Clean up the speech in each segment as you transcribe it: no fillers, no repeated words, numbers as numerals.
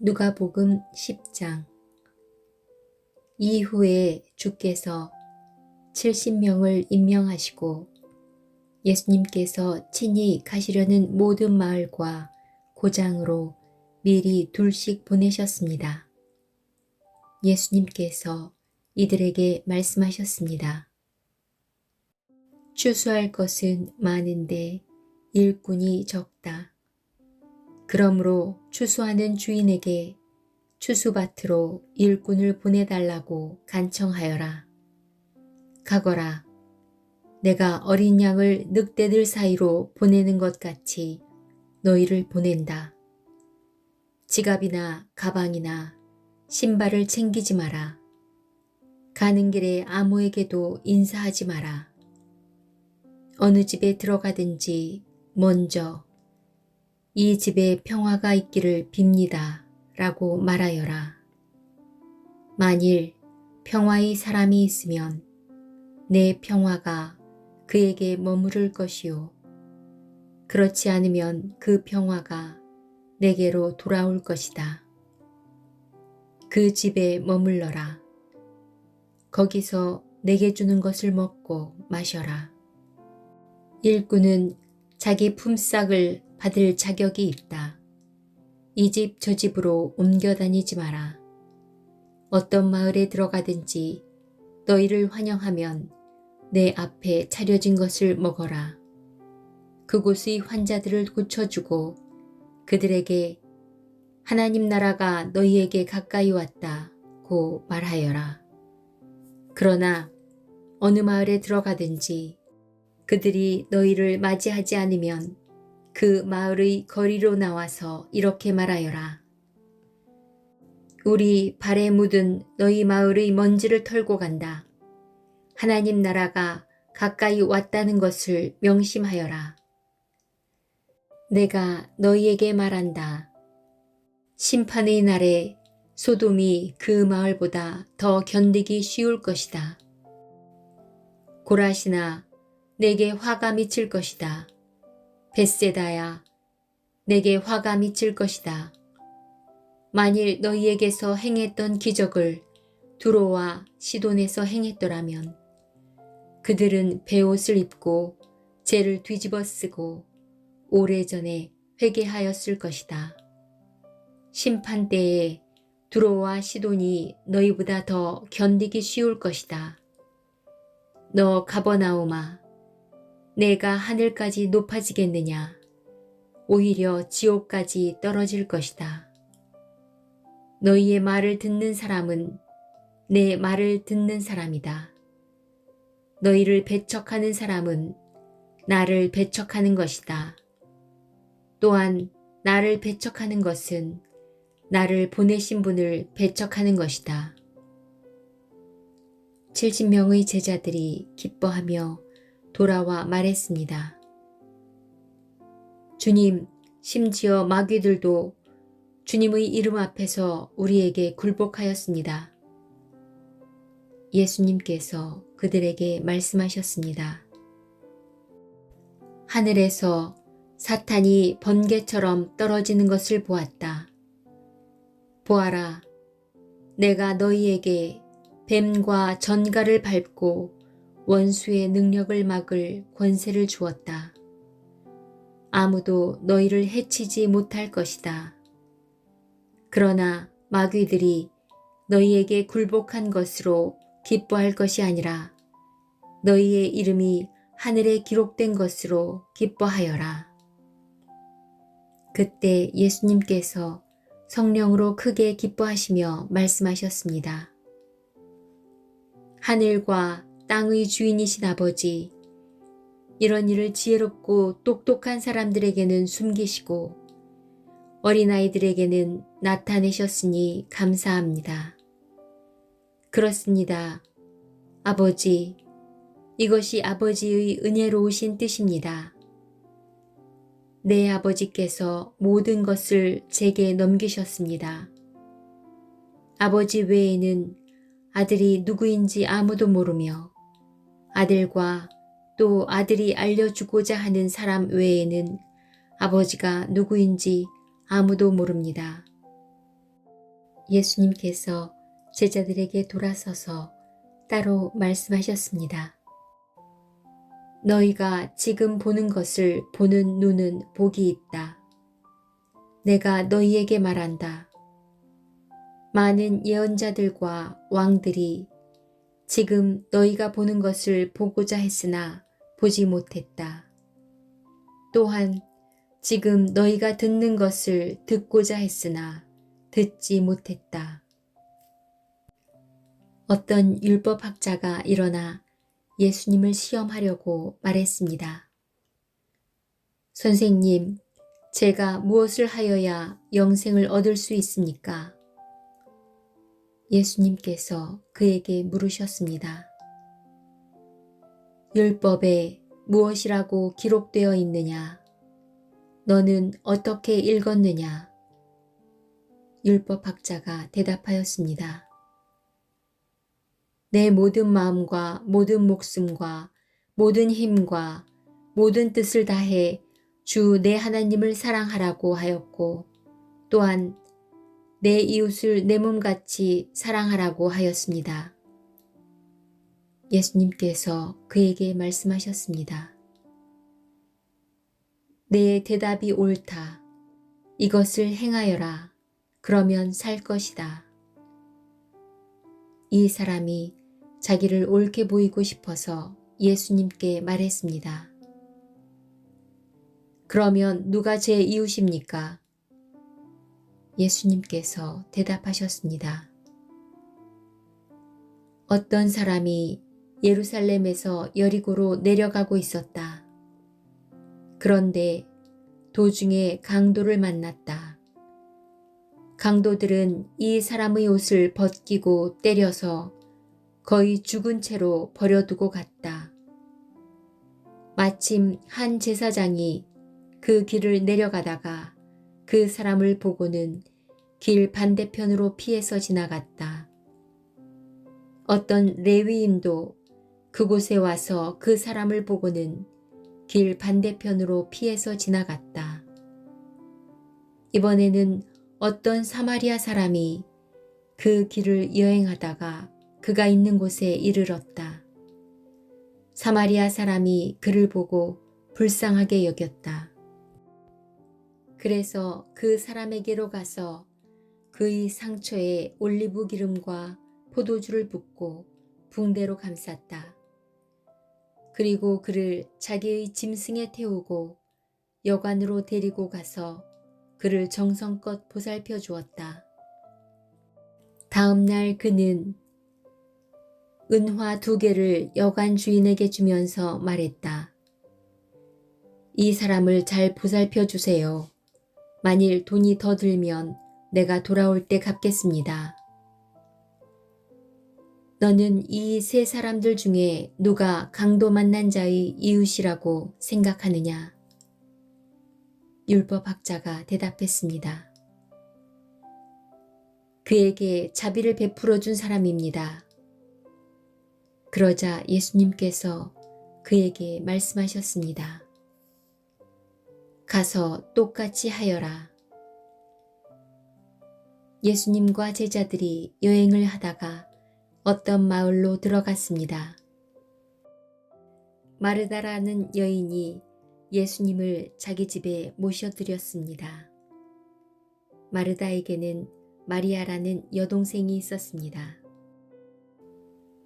누가복음 10장. 이후에 주께서 70명을 임명하시고 예수님께서 친히 가시려는 모든 마을과 고장으로 미리 둘씩 보내셨습니다. 예수님께서 이들에게 말씀하셨습니다. 추수할 것은 많은데 일꾼이 적다. 그러므로 추수하는 주인에게 추수밭으로 일꾼을 보내달라고 간청하여라. 가거라. 내가 어린 양을 늑대들 사이로 보내는 것 같이 너희를 보낸다. 지갑이나 가방이나 신발을 챙기지 마라. 가는 길에 아무에게도 인사하지 마라. 어느 집에 들어가든지 먼저 이 집에 평화가 있기를 빕니다 라고 말하여라. 만일 평화의 사람이 있으면 내 평화가 그에게 머무를 것이요. 그렇지 않으면 그 평화가 내게로 돌아올 것이다. 그 집에 머물러라. 거기서 내게 주는 것을 먹고 마셔라. 일꾼은 자기 품삯을 받을 자격이 있다. 이 집 저 집으로 옮겨 다니지 마라. 어떤 마을에 들어가든지 너희를 환영하면 내 앞에 차려진 것을 먹어라. 그곳의 환자들을 고쳐주고 그들에게 하나님 나라가 너희에게 가까이 왔다고 말하여라. 그러나 어느 마을에 들어가든지 그들이 너희를 맞이하지 않으면 그 마을의 거리로 나와서 이렇게 말하여라. 우리 발에 묻은 너희 마을의 먼지를 털고 간다. 하나님 나라가 가까이 왔다는 것을 명심하여라. 내가 너희에게 말한다. 심판의 날에 소돔이 그 마을보다 더 견디기 쉬울 것이다. 고라시나 내게 화가 미칠 것이다. 벳세다야 내게 화가 미칠 것이다. 만일 너희에게서 행했던 기적을 두로와 시돈에서 행했더라면 그들은 베옷을 입고 죄를 뒤집어 쓰고 오래전에 회개하였을 것이다. 심판 때에 두로와 시돈이 너희보다 더 견디기 쉬울 것이다. 너 가버나움아, 내가 하늘까지 높아지겠느냐? 오히려 지옥까지 떨어질 것이다. 너희의 말을 듣는 사람은 내 말을 듣는 사람이다. 너희를 배척하는 사람은 나를 배척하는 것이다. 또한 나를 배척하는 것은 나를 보내신 분을 배척하는 것이다. 70명의 제자들이 기뻐하며 돌아와 말했습니다. 주님, 심지어 마귀들도 주님의 이름 앞에서 우리에게 굴복하였습니다. 예수님께서 그들에게 말씀하셨습니다. 하늘에서 사탄이 번개처럼 떨어지는 것을 보았다. 보아라, 내가 너희에게 뱀과 전갈을 밟고 원수의 능력을 막을 권세를 주었다. 아무도 너희를 해치지 못할 것이다. 그러나 마귀들이 너희에게 굴복한 것으로 기뻐할 것이 아니라 너희의 이름이 하늘에 기록된 것으로 기뻐하여라. 그때 예수님께서 성령으로 크게 기뻐하시며 말씀하셨습니다. 하늘과 땅의 주인이신 아버지, 이런 일을 지혜롭고 똑똑한 사람들에게는 숨기시고 어린아이들에게는 나타내셨으니 감사합니다. 그렇습니다. 아버지, 이것이 아버지의 은혜로우신 뜻입니다. 내 아버지께서 모든 것을 제게 넘기셨습니다. 아버지 외에는 아들이 누구인지 아무도 모르며 아들과 또 아들이 알려주고자 하는 사람 외에는 아버지가 누구인지 아무도 모릅니다. 예수님께서 제자들에게 돌아서서 따로 말씀하셨습니다. 너희가 지금 보는 것을 보는 눈은 복이 있다. 내가 너희에게 말한다. 많은 예언자들과 왕들이 지금 너희가 보는 것을 보고자 했으나 보지 못했다. 또한 지금 너희가 듣는 것을 듣고자 했으나 듣지 못했다. 어떤 율법학자가 일어나 예수님을 시험하려고 말했습니다. 선생님, 제가 무엇을 하여야 영생을 얻을 수 있습니까? 예수님께서 그에게 물으셨습니다. 율법에 무엇이라고 기록되어 있느냐? 너는 어떻게 읽었느냐? 율법학자가 대답하였습니다. 내 모든 마음과 모든 목숨과 모든 힘과 모든 뜻을 다해 주 내 하나님을 사랑하라고 하였고 또한 내 이웃을 내 몸같이 사랑하라고 하였습니다. 예수님께서 그에게 말씀하셨습니다. 내 대답이 옳다. 이것을 행하여라. 그러면 살 것이다. 이 사람이 자기를 옳게 보이고 싶어서 예수님께 말했습니다. 그러면 누가 제 이웃입니까? 예수님께서 대답하셨습니다. 어떤 사람이 예루살렘에서 여리고로 내려가고 있었다. 그런데 도중에 강도를 만났다. 강도들은 이 사람의 옷을 벗기고 때려서 거의 죽은 채로 버려두고 갔다. 마침 한 제사장이 그 길을 내려가다가 그 사람을 보고는 길 반대편으로 피해서 지나갔다. 어떤 레위인도 그곳에 와서 그 사람을 보고는 길 반대편으로 피해서 지나갔다. 이번에는 어떤 사마리아 사람이 그 길을 여행하다가 그가 있는 곳에 이르렀다. 사마리아 사람이 그를 보고 불쌍하게 여겼다. 그래서 그 사람에게로 가서 그의 상처에 올리브 기름과 포도주를 붓고 붕대로 감쌌다. 그리고 그를 자기의 짐승에 태우고 여관으로 데리고 가서 그를 정성껏 보살펴 주었다. 다음 날 그는 은화 2개를 여관 주인에게 주면서 말했다. 이 사람을 잘 보살펴 주세요. 만일 돈이 더 들면 내가 돌아올 때 갚겠습니다. 너는 이 3사람들 중에 누가 강도 만난 자의 이웃이라고 생각하느냐? 율법학자가 대답했습니다. 그에게 자비를 베풀어 준 사람입니다. 그러자 예수님께서 그에게 말씀하셨습니다. 가서 똑같이 하여라. 예수님과 제자들이 여행을 하다가 어떤 마을로 들어갔습니다. 마르다라는 여인이 예수님을 자기 집에 모셔드렸습니다. 마르다에게는 마리아라는 여동생이 있었습니다.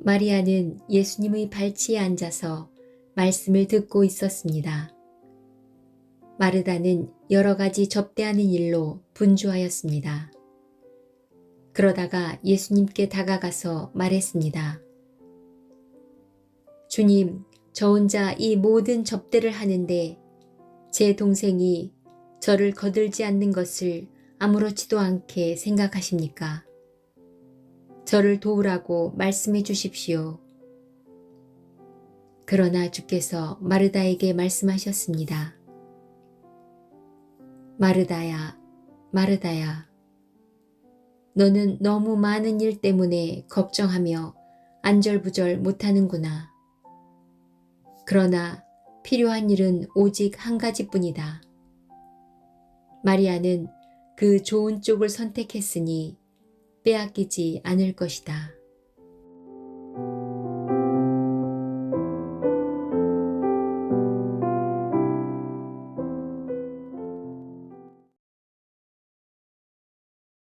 마리아는 예수님의 발치에 앉아서 말씀을 듣고 있었습니다. 마르다는 여러 가지 접대하는 일로 분주하였습니다. 그러다가 예수님께 다가가서 말했습니다. 주님, 저 혼자 이 모든 접대를 하는데 제 동생이 저를 거들지 않는 것을 아무렇지도 않게 생각하십니까? 저를 도우라고 말씀해 주십시오. 그러나 주께서 마르다에게 말씀하셨습니다. 마르다야, 마르다야, 너는 너무 많은 일 때문에 걱정하며 안절부절 못하는구나. 그러나 필요한 일은 오직 한 가지뿐이다. 마리아는 그 좋은 쪽을 선택했으니 빼앗기지 않을 것이다.